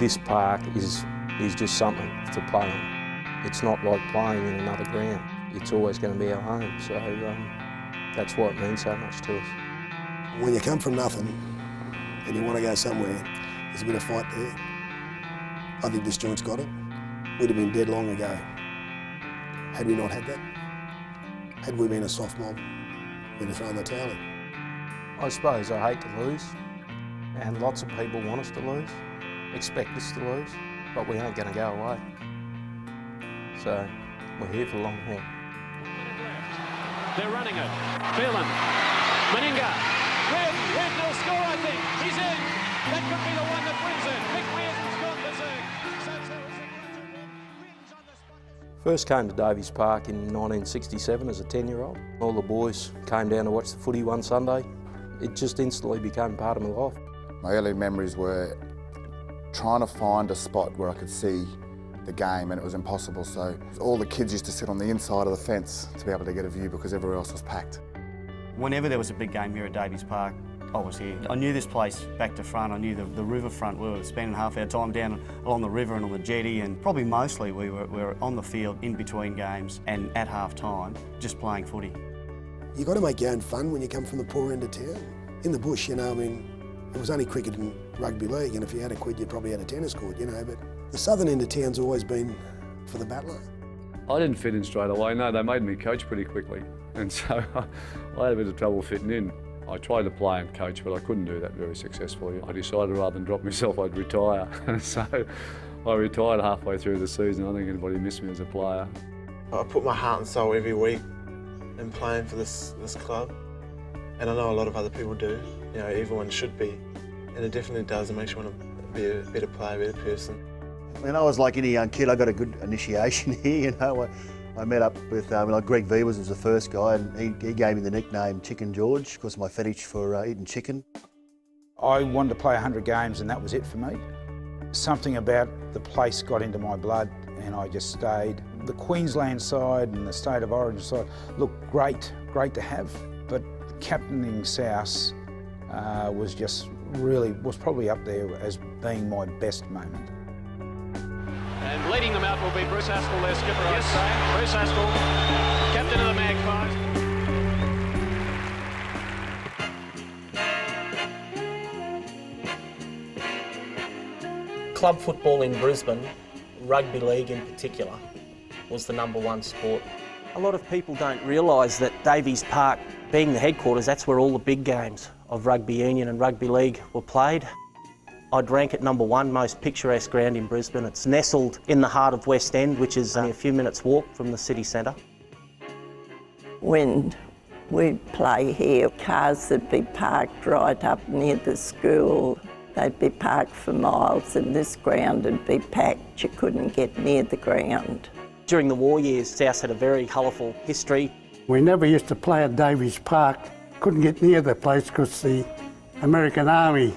This park is just something to play on. It's not like playing in another ground. It's always going to be our home, so that's why it means so much to us. When you come from nothing and you want to go somewhere, there's a bit of fight there. I think this joint's got it. We'd have been dead long ago had we not had that. Had we been a soft mob, we'd have thrown the towel in. I suppose I hate to lose, and lots of people want us to lose, expect us to lose, but we ain't going to go away. So we're here for the long haul. They're running it. Phelan, Meninga, Red will score, I think. He's in. That could be the one that wins it. Mick Weirs has gone berserk. First came to Davies Park in 1967 as a 10-year-old. All the boys came down to watch the footy one Sunday. It just instantly became part of my life. My early memories were trying to find a spot where I could see the game, and it was impossible, so all the kids used to sit on the inside of the fence to be able to get a view because everywhere else was packed. Whenever there was a big game here at Davies Park, I was here. I knew this place back to front. I knew the riverfront. We were spending half our time down along the river and on the jetty, and probably mostly we were on the field in between games and at half time just playing footy. You've got to make your own fun when you come from the poor end of town. In the bush, you know, I mean, it was only cricket and rugby league, and if you had a quid, you probably had a tennis court, you know, but the southern end of town's always been for the battler. I didn't fit in straight away, no, they made me coach pretty quickly, and so I had a bit of trouble fitting in. I tried to play and coach, but I couldn't do that very successfully. I decided rather than drop myself, I'd retire. So I retired halfway through the season. I don't think anybody missed me as a player. I put my heart and soul every week in playing for this club, and I know a lot of other people do. You know, everyone should be, and it definitely does. It makes you want to be a better player, a better person. I mean, I was like any young kid. I got a good initiation here, you know. I met up with, like Greg Vievers was the first guy, and he gave me the nickname Chicken George because of my fetish for eating chicken. I wanted to play 100 games and that was it for me. Something about the place got into my blood and I just stayed. The Queensland side and the State of Origin side looked great to have, but captaining South was probably up there as being my best moment. And leading them out will be Bruce Haskell, their skipper. Yes, Bruce Haskell, captain of the Magpies. Club football in Brisbane, rugby league in particular, was the #1 sport. A lot of people don't realise that Davies Park, being the headquarters, that's where all the big games of rugby union and rugby league were played. I'd rank it #1 most picturesque ground in Brisbane. It's nestled in the heart of West End, which is only a few minutes walk from the city centre. When we'd play here, cars would be parked right up near the school. They'd be parked for miles and this ground would be packed. You couldn't get near the ground. During the war years, South had a very colourful history. We never used to play at Davies Park. Couldn't get near the place because the American Army,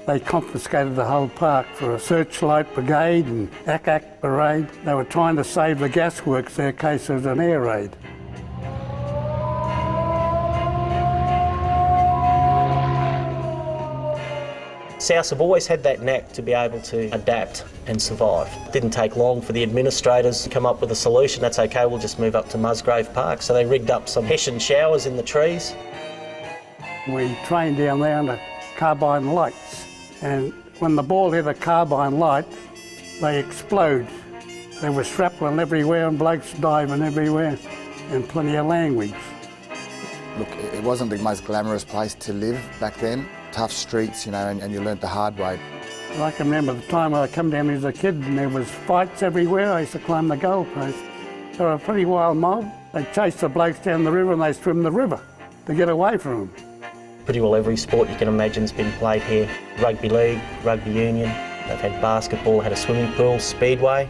they confiscated the whole park for a searchlight brigade and ACAC parade. They were trying to save the gasworks there in case there was an air raid. South have always had that knack to be able to adapt and survive. It didn't take long for the administrators to come up with a solution. That's okay, we'll just move up to Musgrave Park. So they rigged up some Hessian showers in the trees. We trained down there under carbine lights, and when the ball hit a carbine light, they explode. There was shrapnel everywhere and blokes diving everywhere, and plenty of language. Look, it wasn't the most glamorous place to live back then. Tough streets, you know, and you learnt the hard way. I can remember the time when I come down here as a kid and there was fights everywhere. I used to climb the goalpost. They were a pretty wild mob. They chased the blokes down the river and they swim the river to get away from them. Pretty well every sport you can imagine's been played here. Rugby league, rugby union, they've had basketball, had a swimming pool, speedway.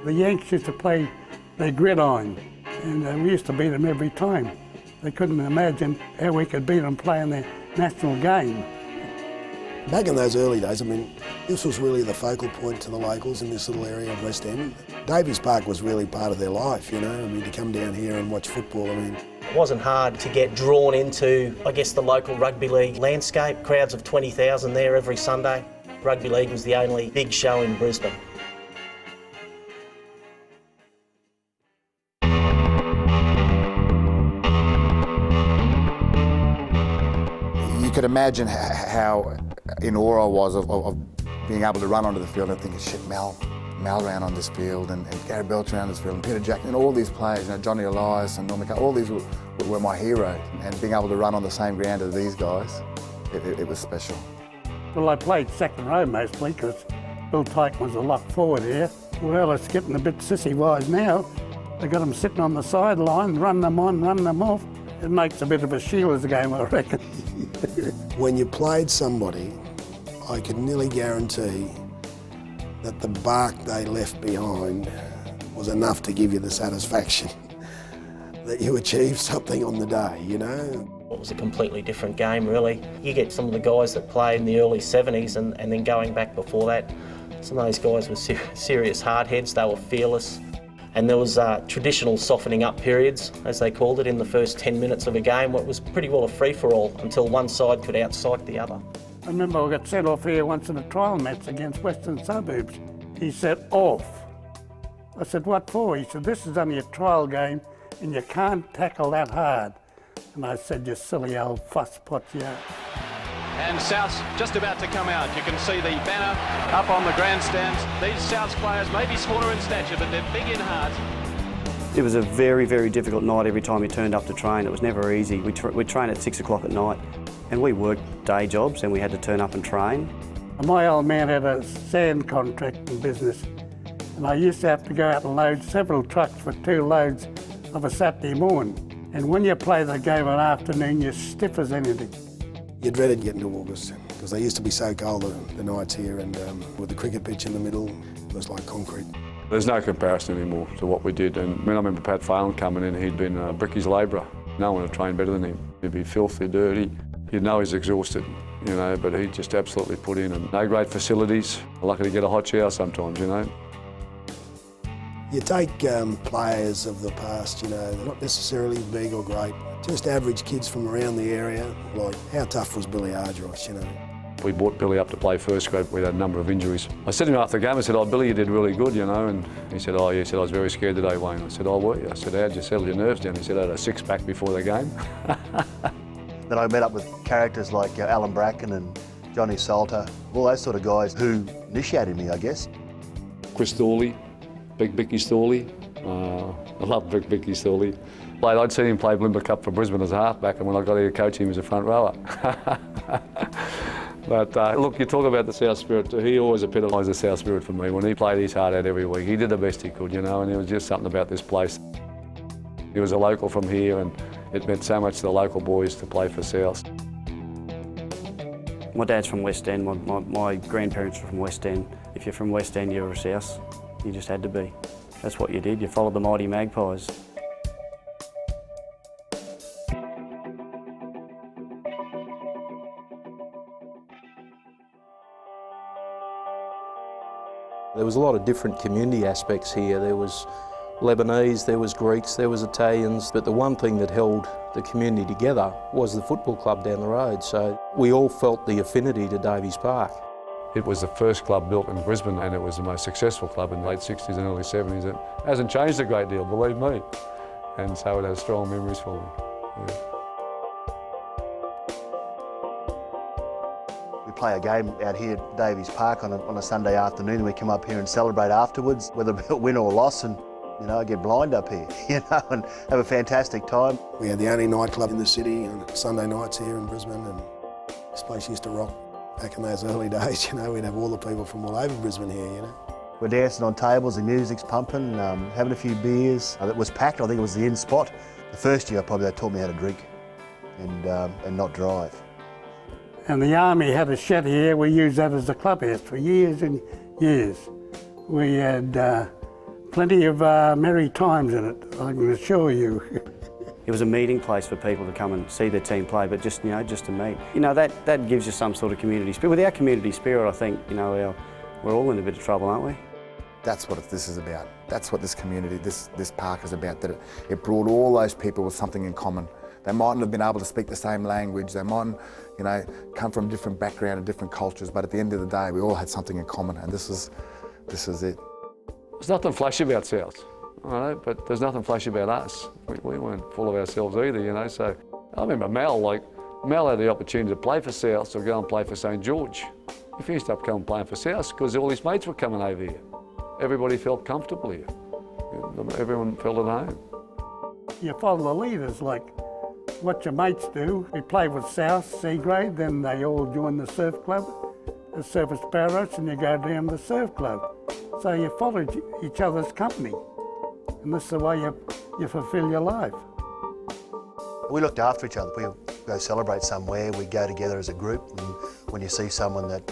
The Yanks used to play their gridiron and we used to beat them every time. They couldn't imagine how we could beat them playing their national game. Back in those early days, I mean, this was really the focal point to the locals in this little area of West End. Davies Park was really part of their life, you know, I mean, to come down here and watch football, I mean. It wasn't hard to get drawn into, I guess, the local rugby league landscape. Crowds of 20,000 there every Sunday. Rugby league was the only big show in Brisbane. You could imagine how in awe I was of being able to run onto the field and thinking, shit, Mal ran on this field, and Gary Belch ran on this field, and Peter Jackson, and all these players, Johnny Elias and Norm McCarthy, all these were my heroes. And being able to run on the same ground as these guys, it was special. Well, I played second row mostly because Bill Tyke was a lock forward here. Well, it's getting a bit sissy-wise now. They got them sitting on the sideline, run them on, run them off. It makes a bit of a Sheila's game, I reckon. When you played somebody, I could nearly guarantee that the bark they left behind was enough to give you the satisfaction that you achieved something on the day, you know. It was a completely different game, really. You get some of the guys that played in the early 70s and then going back before that, some of those guys were serious hardheads, they were fearless. And there was traditional softening up periods, as they called it, in the first 10 minutes of a game. It was pretty well a free-for-all until one side could out-psych the other. I remember I got sent off here once in a trial match against Western Suburbs. He said, off. I said, what for? He said, this is only a trial game and you can't tackle that hard. And I said, you silly old fusspot, yeah. And South's just about to come out. You can see the banner up on the grandstands. These South's players may be smaller in stature, but they're big in heart. It was a very, very difficult night every time we turned up to train. It was never easy. We'd train at 6 o'clock at night, and we worked day jobs and we had to turn up and train. My old man had a sand contracting business, and I used to have to go out and load several trucks for 2 loads of a Saturday morning. And when you play the game in the afternoon, you're stiff as anything. You dreaded getting to August because they used to be so cold the nights here, and with the cricket pitch in the middle, it was like concrete. There's no comparison anymore to what we did. And when I remember Pat Phelan coming in, he'd been a bricky's labourer. No one had trained better than him. He'd be filthy, dirty. You'd know he's exhausted, you know, but he just absolutely put in. And no great facilities. Lucky to get a hot shower sometimes, you know. You take players of the past, you know, they're not necessarily big or great, just average kids from around the area. Like, how tough was Billy Ardross, you know? We brought Billy up to play first grade. We had a number of injuries. I said to him after the game, I said, oh, Billy, you did really good, you know, and he said, oh, yeah, he said, I was very scared today, Wayne. I said, oh, were you? I said, how'd you settle your nerves down? He said, I had a 6-pack before the game. Then I met up with characters like Alan Bracken and Johnny Salter, all those sort of guys who initiated me, I guess. Chris Thorley, Big Bicky Thorley. I love Big Bicky Thorley. I'd seen him play Blimber Cup for Brisbane as a halfback, and when I got here to coach him as a front rower. But look, you talk about the South spirit. He always epitomised the South spirit for me. When he played his heart out every week, he did the best he could, you know, and there was just something about this place. He was a local from here, and it meant so much to the local boys to play for South. My dad's from West End, my grandparents were from West End. If you're from West End, you're a South. You just had to be. That's what you did, you followed the mighty Magpies. There was a lot of different community aspects here. There was Lebanese, there was Greeks, there was Italians, but the one thing that held the community together was the football club down the road. So we all felt the affinity to Davies Park. It was the first club built in Brisbane, and it was the most successful club in the late 60s and early 70s. It hasn't changed a great deal, believe me. And so it has strong memories for me. Yeah. We play a game out here at Davies Park on a Sunday afternoon, and we come up here and celebrate afterwards, whether win or loss, and you know, get blind up here, you know, and have a fantastic time. We had the only nightclub in the city on Sunday nights here in Brisbane, and this place used to rock back in those early days, you know. We'd have all the people from all over Brisbane here, you know. We're dancing on tables, the music's pumping, having a few beers. It was packed. I think it was the in spot. The first year, probably they taught me how to drink and not drive. And the Army had a shed here. We used that as a clubhouse for years and years. We had plenty of merry times in it, I can assure you. It was a meeting place for people to come and see their team play, but just, you know, just to meet. You know, that gives you some sort of community spirit. With our community spirit, I think, you know, we're all in a bit of trouble, aren't we? That's what this is about. That's what this community, this park is about, that it brought all those people with something in common. They mightn't have been able to speak the same language. They mightn't, come from different background and different cultures. But at the end of the day, we all had something in common, and this is it. There's nothing flashy about South, but there's nothing flashy about us. We weren't full of ourselves either, So I remember Mel had the opportunity to play for South or go and play for St George. He finished up coming playing for South because all his mates were coming over here. Everybody felt comfortable here. Everyone felt at home. You follow the leaders, like what your mates do. We play with South, C grade, then they all join the surf club, the Surfers Paradise, and you go down to the surf club. So you follow each other's company, and this is the way you fulfil your life. We looked after each other. We go celebrate somewhere, we go together as a group, and when you see someone that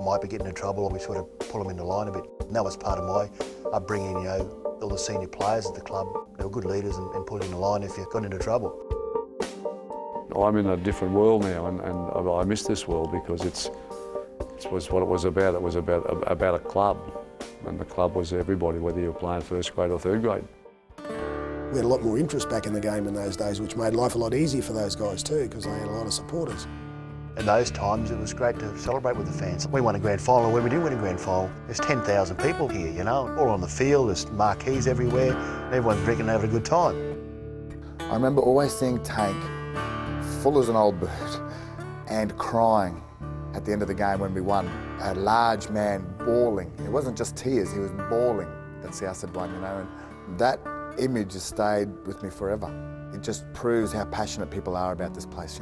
might be getting in trouble, we sort of pull them into line a bit. And that was part of my upbringing, all the senior players at the club, they were good leaders and put in the line if you got into trouble. I'm in a different world now, and I miss this world because it was what it was about. It was about a club, and the club was everybody, whether you were playing first grade or third grade. We had a lot more interest back in the game in those days, which made life a lot easier for those guys too, because they had a lot of supporters. In those times, it was great to celebrate with the fans. We won a grand final. When we did win a grand final, there's 10,000 people here, all on the field, there's marquees everywhere, everyone's drinking and having a good time. I remember always seeing Tank full as an old bird and crying at the end of the game when we won. A large man bawling. It wasn't just tears, he was bawling that South had won, and that image has stayed with me forever. It just proves how passionate people are about this place,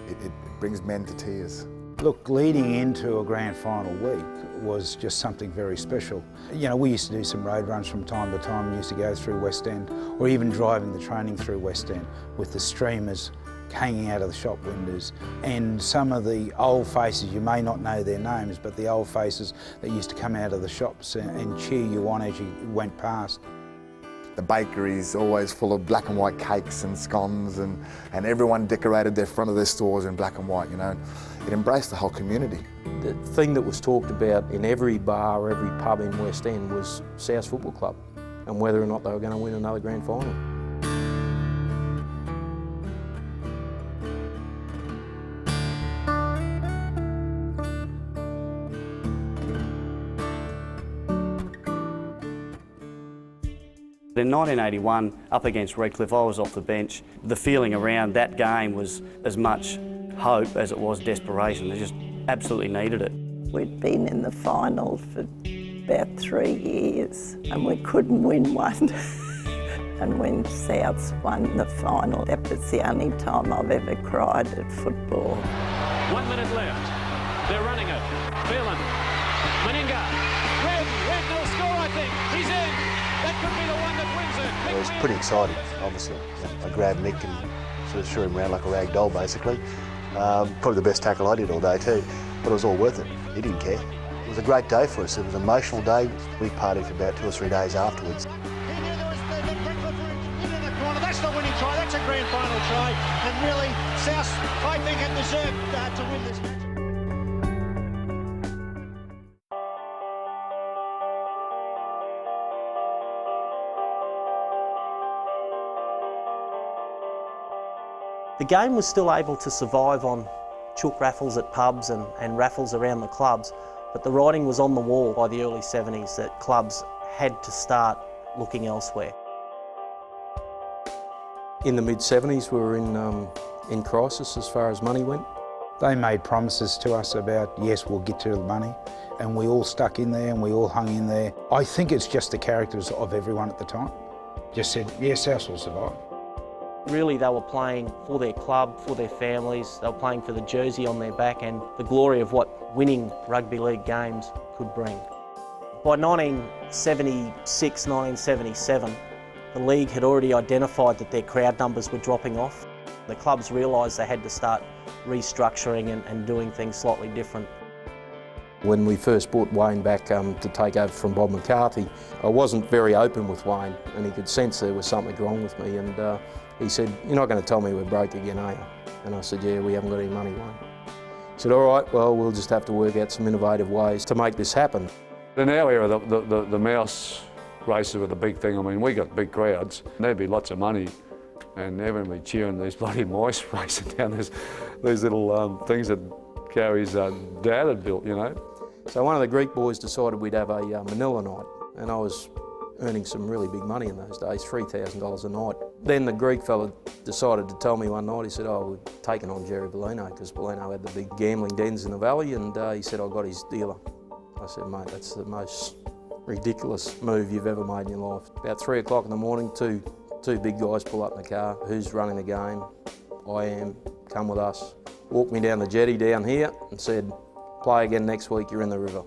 It brings men to tears. Look, leading into a grand final week was just something very special. We used to do some road runs from time to time. We used to go through West End, or even driving the training through West End with the streamers hanging out of the shop windows. And some of the old faces, you may not know their names, but the old faces that used to come out of the shops and cheer you on as you went past. The bakery's always full of black and white cakes and scones, and everyone decorated their front of their stores in black and white, It embraced the whole community. The thing that was talked about in every bar, every pub in West End was South Football Club and whether or not they were going to win another grand final. In 1981, up against Redcliffe, I was off the bench. The feeling around that game was as much hope as it was desperation. They just absolutely needed it. We'd been in the final for about 3 years and we couldn't win one. And when Souths won the final, that was the only time I've ever cried at football. 1 minute left. They're running it. Phelan, Meninga, Red will score, I think. He's in. That could be the one that wins it. It was pretty exciting, obviously. I grabbed Mick and sort of threw him around like a rag doll, basically. Probably the best tackle I did all day too, but it was all worth it. He didn't care. It was a great day for us. It was an emotional day. We partied for about 2 or 3 days afterwards. He knew there was the Redcliffe in the corner. That's the winning try. That's a grand final try. And really, South, I think, had deserved to win this match. The game was still able to survive on chook raffles at pubs and raffles around the clubs, but the writing was on the wall by the early 70s that clubs had to start looking elsewhere. In the mid-70s, we were in crisis as far as money went. They made promises to us about, yes, we'll get to the money, and we all stuck in there and we all hung in there. I think it's just the characters of everyone at the time. Just said, yes, South will survive. Really, they were playing for their club, for their families. They were playing for the jersey on their back and the glory of what winning rugby league games could bring. By 1976, 1977, the league had already identified that their crowd numbers were dropping off. The clubs realised they had to start restructuring and doing things slightly different. When we first brought Wayne back to take over from Bob McCarthy, I wasn't very open with Wayne, and he could sense there was something wrong with me. And he said, "You're not going to tell me we're broke again, are you?" And I said, "Yeah, we haven't got any money, Wayne." He said, "All right, well, we'll just have to work out some innovative ways to make this happen." In our era, the mouse races were the big thing. I mean, we got big crowds. There'd be lots of money And everyone would be cheering these bloody mice racing down these little things that Gary's dad had built, you know. So one of the Greek boys decided we'd have a Manila night, and I was earning some really big money in those days, $3,000 a night. Then the Greek fella decided to tell me one night, he said, oh, we're taking on Jerry Bellino, because Bellino had the big gambling dens in the valley, and he said, I got his dealer. I said, mate, that's the most ridiculous move you've ever made in your life. About 3 o'clock in the morning, two big guys pull up in the car. Who's running the game? I am, come with us. Walked me down the jetty down here and said, play again next week, you're in the river.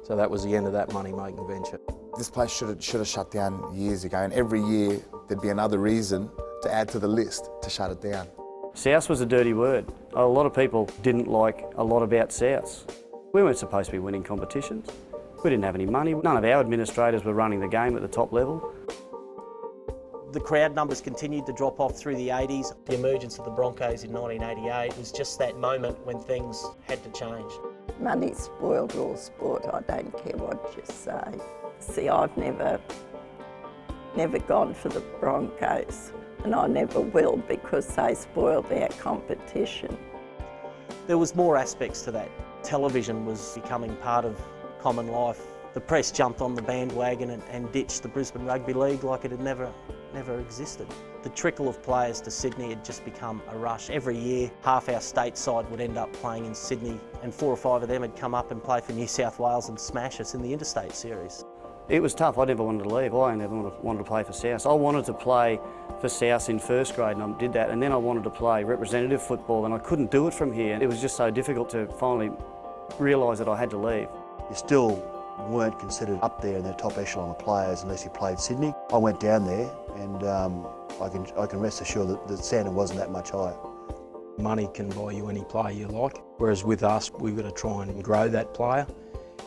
So that was the end of that money-making venture. This place should have shut down years ago, and every year there'd be another reason to add to the list to shut it down. South was a dirty word. A lot of people didn't like a lot about South. We weren't supposed to be winning competitions. We didn't have any money. None of our administrators were running the game at the top level. The crowd numbers continued to drop off through the 80s. The emergence of the Broncos in 1988 was just that moment when things had to change. Money spoiled all sport, I don't care what you say. See, I've never gone for the Broncos, and I never will, because they spoiled our competition. There was more aspects to that. Television was becoming part of common life. The press jumped on the bandwagon and ditched the Brisbane Rugby League like it had never existed. The trickle of players to Sydney had just become a rush. Every year, half our state side would end up playing in Sydney, and 4 or 5 of them had come up and play for New South Wales and smash us in the interstate series. It was tough. I never wanted to leave. I never wanted to play for South. I wanted to play for South in first grade, and I did that, and then I wanted to play representative football, and I couldn't do it from here. It was just so difficult to finally realise that I had to leave. You still weren't considered up there in the top echelon of players unless you played Sydney. I went down there, and I can rest assured that the standard wasn't that much higher. Money can buy you any player you like, whereas with us, we've got to try and grow that player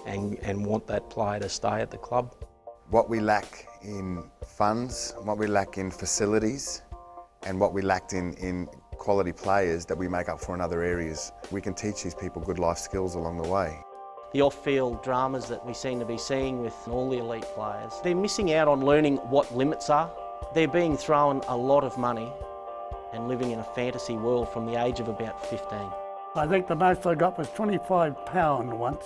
and want that player to stay at the club. What we lack in funds, what we lack in facilities, and what we lacked in quality players that we make up for in other areas. We can teach these people good life skills along the way. The off-field dramas that we seem to be seeing with all the elite players, they're missing out on learning what limits are. They're being thrown a lot of money and living in a fantasy world from the age of about 15. I think the most I got was £25 once.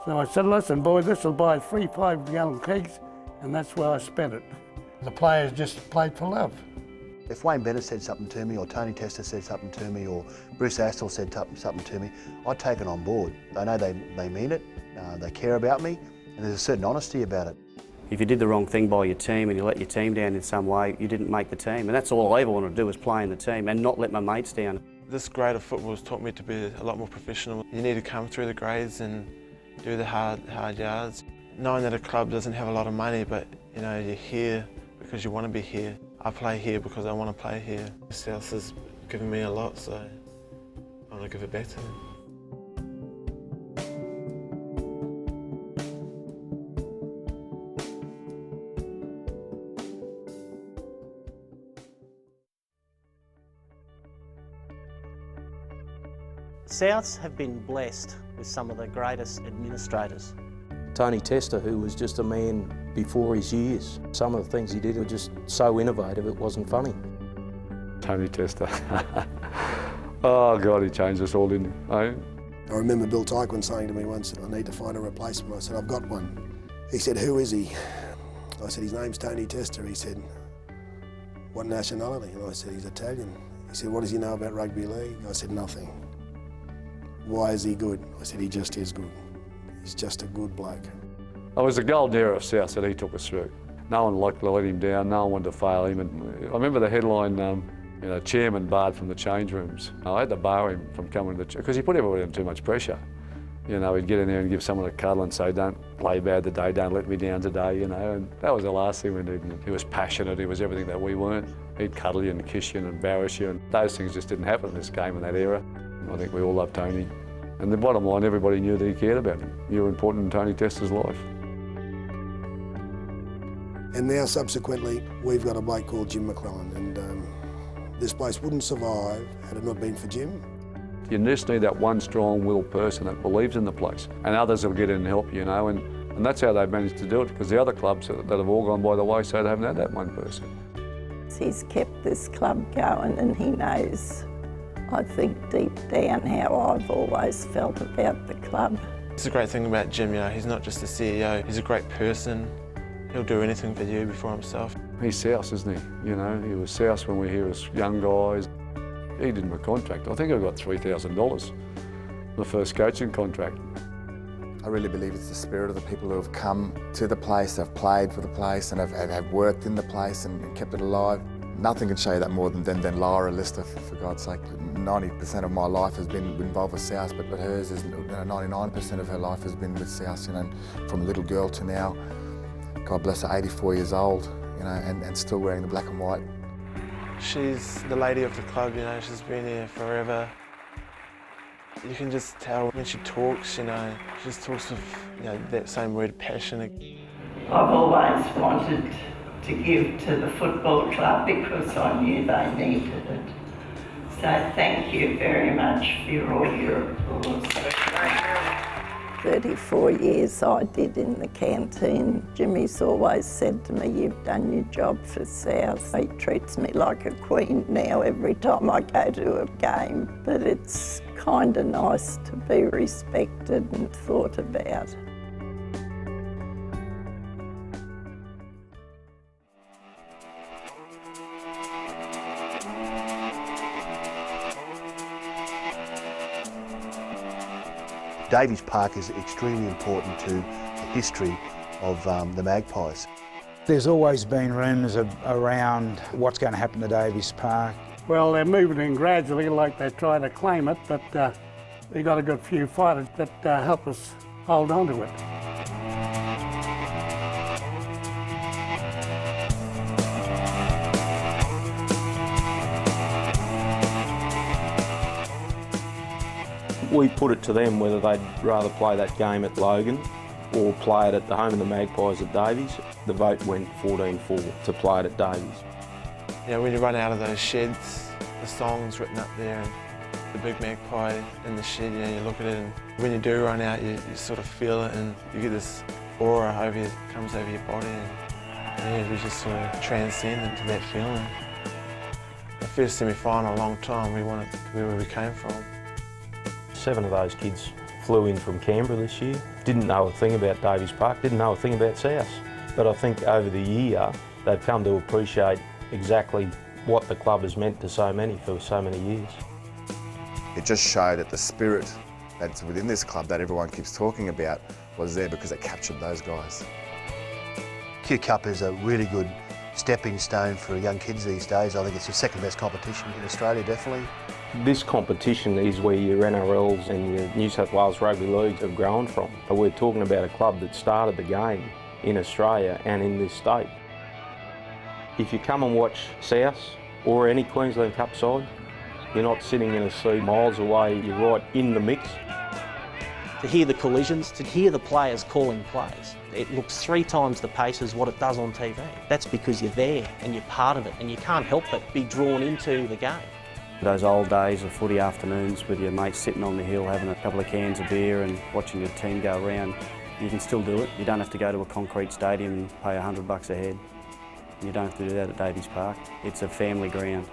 So I said, listen, boy, this will buy 3 5-gallon kegs, and that's where I spent it. The players just played for love. If Wayne Bennett said something to me, or Tony Tester said something to me, or Bruce Astle said something to me, I'd take it on board. I know they mean it, they care about me, and there's a certain honesty about it. If you did the wrong thing by your team and you let your team down in some way, you didn't make the team. And that's all I ever wanted to do, was play in the team and not let my mates down. This grade of football has taught me to be a lot more professional. You need to come through the grades and do the hard yards. Knowing that a club doesn't have a lot of money, but you know, you're here because you want to be here. I play here because I want to play here. South has given me a lot, so I want to give it back to them. Souths have been blessed with some of the greatest administrators. Tony Tester, who was just a man before his years. Some of the things he did were just so innovative, it wasn't funny. Tony Tester. Oh God, he changed us all, didn't he? I remember Bill Tyquin saying to me once, I need to find a replacement. I said, I've got one. He said, who is he? I said, his name's Tony Tester. He said, what nationality? And I said, he's Italian. He said, what does he know about rugby league? I said, nothing. Why is he good? I said, he just is good. He's just a good bloke. It was the golden era of South that he took us through. No one liked to let him down, no one wanted to fail him. And I remember the headline, chairman barred from the change rooms. I had to bar him from coming to the because he put everybody under too much pressure. You know, he'd get in there and give someone a cuddle and say, don't play bad today, don't let me down today, you know. And that was the last thing we needed. He was passionate, he was everything that we weren't. He'd cuddle you and kiss you and embarrass you, and those things just didn't happen in this game in that era. I think we all loved Tony. And the bottom line, everybody knew that he cared about him. You were important in Tony Tester's life. And now, subsequently, we've got a bloke called Jim McClellan, and this place wouldn't survive had it not been for Jim. You just need that one strong-willed person that believes in the place, and others will get in and help, you know, and that's how they've managed to do it, because the other clubs that have all gone by the wayside haven't had that one person. years he's kept this club going, and he knows, I think deep down, how I've always felt about the club. It's a great thing about Jim, you know, he's not just a CEO, he's a great person. He'll do anything for you before himself. He's South, isn't he? You know, he was South when we were here as young guys. He did my contract. I think I got $3,000, my first coaching contract. I really believe it's the spirit of the people who have come to the place, have played for the place and have worked in the place and kept it alive. Nothing can show you that more than Laura Lister, for God's sake. 90% of my life has been involved with South, but hers is, 99% of her life has been with South, you know, from a little girl to now. God bless her, 84 years old, you know, and still wearing the black and white. She's the lady of the club, you know, she's been here forever. You can just tell when she talks, you know, she just talks with, you know, that same word, passion. I've always wanted to give to the football club because I knew they needed it. So thank you very much for all your applause. 34 years I did in the canteen. Jimmy's always said to me, you've done your job for South. He treats me like a queen now every time I go to a game. But it's kind of nice to be respected and thought about. Davies Park is extremely important to the history of the Magpies. There's always been rumours around what's going to happen to Davies Park. Well, they're moving in gradually like they try to claim it, but we got a good few fighters that help us hold on to it. We put it to them whether they'd rather play that game at Logan or play it at the home of the Magpies at Davies. The vote went 14-4 to play it at Davies. Yeah, when you run out of those sheds, the song's written up there and the big magpie in the shed, you know, you look at it and when you do run out, you sort of feel it and you get this aura over you, comes over your body and yeah, we just sort of transcend into that feeling. The first semi-final in a long time, we wanted to be where we came from. 7 of those kids flew in from Canberra this year. Didn't know a thing about Davies Park, didn't know a thing about South. But I think over the year, they've come to appreciate exactly what the club has meant to so many for so many years. It just showed that the spirit that's within this club that everyone keeps talking about was there because it captured those guys. Q Cup is a really good stepping stone for young kids these days. I think it's the second best competition in Australia, definitely. This competition is where your NRLs and your New South Wales Rugby Leagues have grown from. We're talking about a club that started the game in Australia and in this state. If you come and watch South or any Queensland Cup side, you're not sitting in a seat miles away, you're right in the mix. To hear the collisions, to hear the players calling plays, it looks 3 times the pace as what it does on TV. That's because you're there and you're part of it and you can't help but be drawn into the game. Those old days of footy afternoons with your mates sitting on the hill having a couple of cans of beer and watching your team go around, you can still do it. You don't have to go to a concrete stadium and pay $100 a head. You don't have to do that at Davies Park. It's a family ground.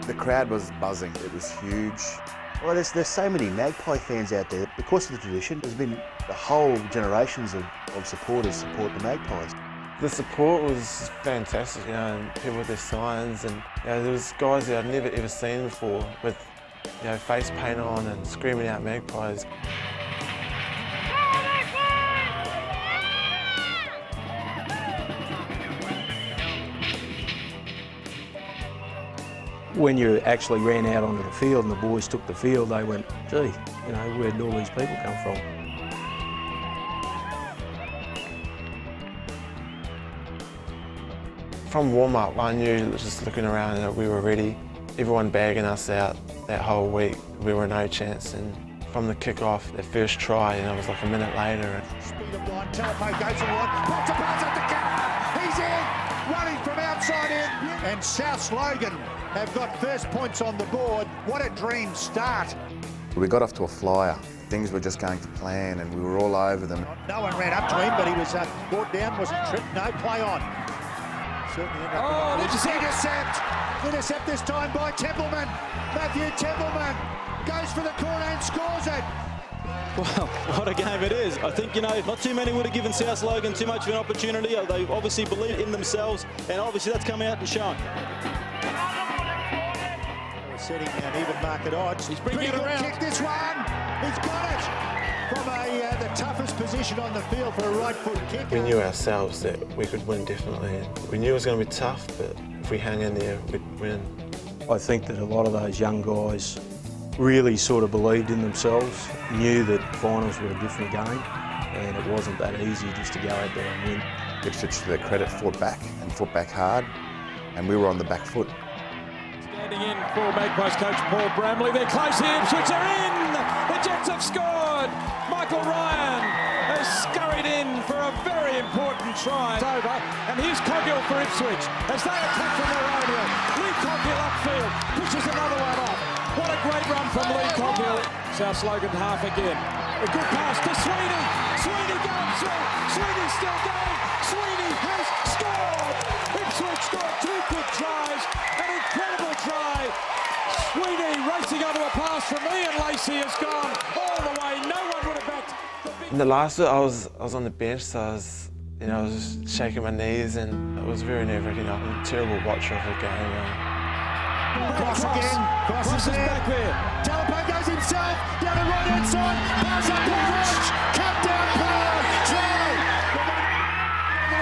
The crowd was buzzing, it was huge. Well, there's so many Magpie fans out there. Because of the tradition, there's been the whole generations of supporters support the Magpies. The support was fantastic, you know, and people with their signs and you know, there was guys that I'd never ever seen before with you know, face paint on and screaming out Magpies. When you actually ran out onto the field and the boys took the field, they went, gee, you know, where did all these people come from? From warm-up, I knew, just looking around, that we were ready. Everyone bagging us out that whole week. We were no chance, and from the kick-off, their first try, it was like a minute later. Speed of line, Telepo goes forward, pops a pass at the Canada, he's in, running from outside in, and South Logan have got first points on the board. What a dream start. We got off to a flyer. Things were just going to plan and we were all over them. No one ran up to him, but he was brought down, wasn't tripped, no, play on. Certainly ended up intercept this time by Templeman. Matthew Templeman goes for the corner and scores it. Well, what a game it is. I think, you know, not too many would have given South Logan too much of an opportunity. They obviously believe in themselves, and obviously that's come out and shown. We're setting an even market odds. He's bringing it around. Kick this one. He's got it from the toughest position on the field for a right foot kick. We knew ourselves that we could win definitely. We knew it was going to be tough, but if we hang in there, we'd win. I think that a lot of those young guys really sort of believed in themselves, knew that finals were a different game, and it wasn't that easy just to go out there and win. Ipswich, to their credit, fought back hard, and we were on the back foot. Standing in for Magpies coach Paul Bramley. They're close here. Ipswich are in. The Jets have scored. Michael Ryan has scurried in for a very important try. It's over. And here's Coghill for Ipswich as they attack from their own end. Lee Coghill upfield pushes another one off. What a great run from Lee Coghill. South Logan half again. A good pass to Sweeney. Sweeney going through. Sweeney still going. Sweeney has scored. Ipswich scored two quick tries. An incredible try. Sweeney racing onto a pass from Ian Lacey has gone all the way. No one would have backed. In the last bit, I was on the bench, so I was just shaking my knees, and it was very nerve-wracking. I'm a terrible watcher of a game. Cross again. Cross is back there. Telepo goes himself down the right hand side. Pass up to Roach. Cut down Power. Try.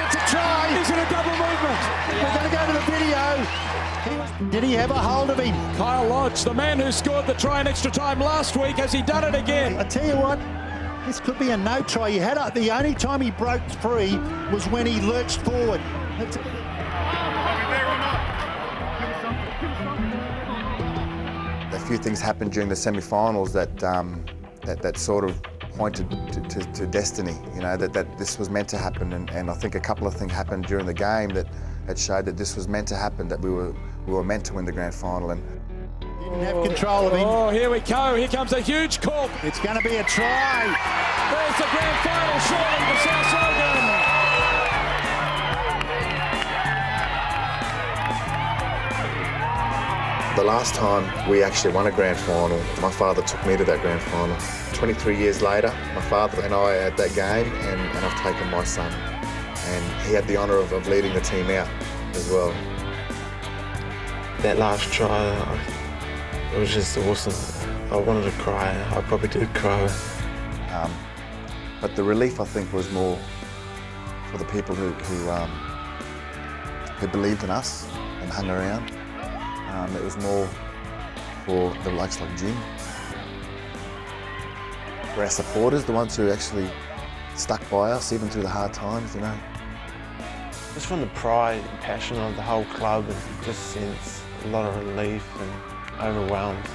It's a try. Is it a double movement? We're going to go to the video. Did he have a hold of him? Kyle Lodge, the man who scored the try in extra time last week, has he done it again? I tell you what, this could be a no try. He had the only time he broke free was when he lurched forward. A few things happened during the semi-finals that sort of pointed to destiny, you know, that this was meant to happen, and I think a couple of things happened during the game that showed that this was meant to happen, that we were meant to win the grand final. And didn't have control of him. Oh, here we go. Here comes a huge call. It's going to be a try. There's the grand final, surely, for South Logan. the last time we actually won a grand final, my father took me to that grand final. 23 years later, my father and I at that game, and I've taken my son. And he had the honour of leading the team out as well. That last try, it was just awesome. I wanted to cry. I probably did cry. But the relief, I think, was more for the people who believed in us and hung around. It was more for the likes like Jim, for our supporters, the ones who actually stuck by us even through the hard times, you know. Just from the pride and passion of the whole club, and just sense a lot of relief and overwhelmed.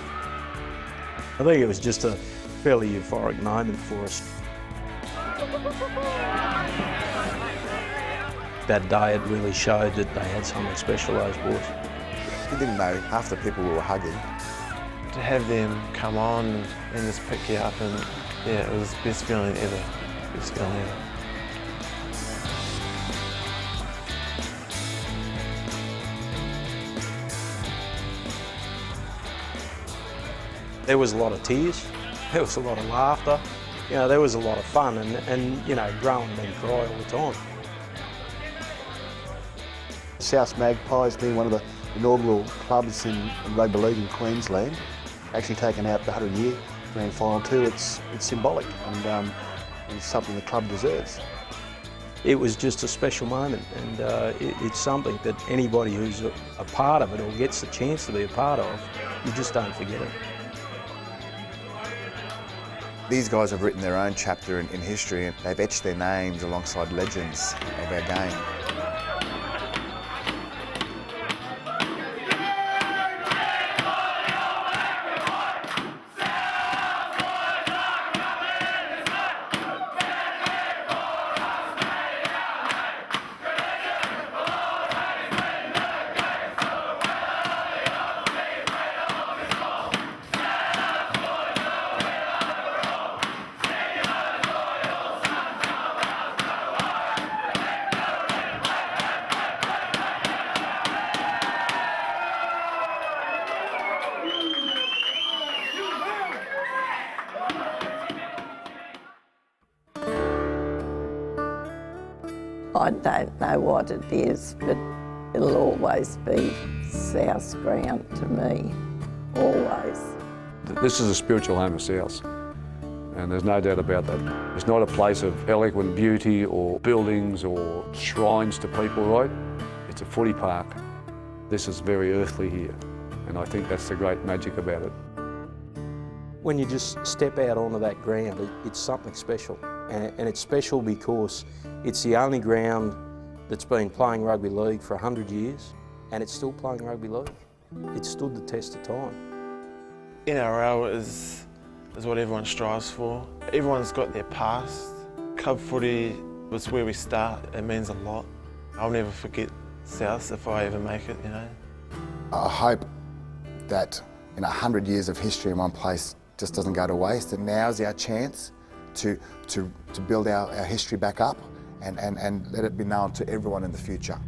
I think it was just a fairly euphoric moment for us. That day it really showed that they had something special, those boys. You didn't know half the people we were hugging. To have them come on and just pick you up, and yeah, it was the best feeling ever. Best feeling ever. There was a lot of tears, there was a lot of laughter, you know, there was a lot of fun, and you know, growing men cry all the time. South Magpies being one of the inaugural clubs in rugby league in Queensland, actually taking out the 100-year grand final too, it's symbolic, and it's something the club deserves. it was just a special moment, and it's something that anybody who's a part of it or gets the chance to be a part of, you just don't forget it. These guys have written their own chapter in history, and they've etched their names alongside legends of our game. I don't know what it is, but it'll always be South Ground to me, always. This is a spiritual home of South, and there's no doubt about that. It's not a place of eloquent beauty or buildings or shrines to people, right? It's a footy park. This is very earthly here, and I think that's the great magic about it. When you just step out onto that ground, it's something special. And it's special because it's the only ground that's been playing rugby league for 100 years, and it's still playing rugby league. It stood the test of time. NRL is what everyone strives for. Everyone's got their past. Club footy was where we start. It means a lot. I'll never forget South if I ever make it, you know. I hope that 100 years of history in one place just doesn't go to waste, and now's our chance to build our history back up and let it be known to everyone in the future.